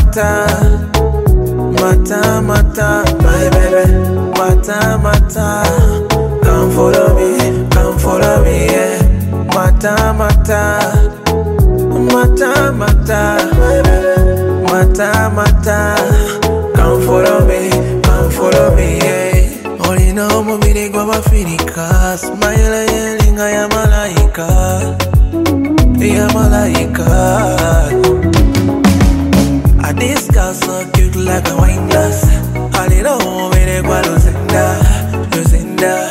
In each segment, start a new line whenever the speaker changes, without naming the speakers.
mata, mata, mata, my baby. Mata, mata, come follow me, yeah. Mata, mata, mata, mata, my baby. Mata, mata, come follow me, yeah. Only know mubiri gwa Africa, smile yelinga ya malaika, ya malaika. This girl so cute like a wine glass. I don't know where they go, Lucinda, Lucinda,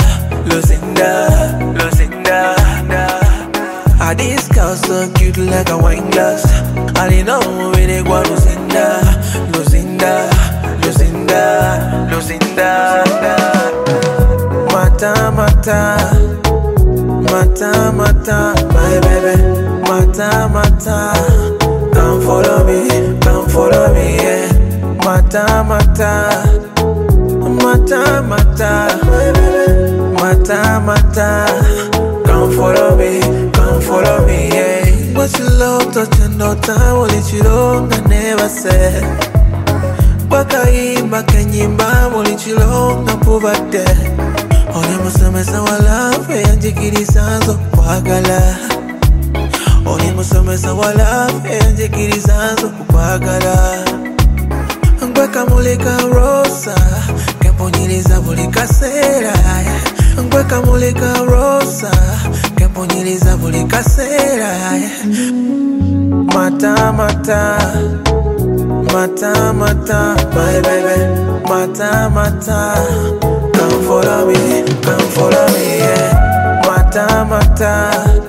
Lucinda, Lucinda. This girl so cute like a wine glass. I don't know where they go, Lucinda, Lucinda, Lucinda, Lucinda. Mata, mata, mata, mata, my baby. Mata, mata, come follow me, yeah. Mata, mata, mata, mata, my baby. Mata, mata, come follow me, yeah. What you love, touching no time, what you long, I never said. Wakaimba kanyimba, what you long, I prove a dead. Ole musamesa wala, fe anjikiri sanzo, wakala. Oni musomesa wala enje kirisanzo kukwagala Ngweka mulika rosa Kemponyiliza bulika sera Ngweka mulika rosa Kemponyiliza bulika sera Mata, mata, mata, mata, my baby. Mata, mata, come follow me, yeah. Mata, mata,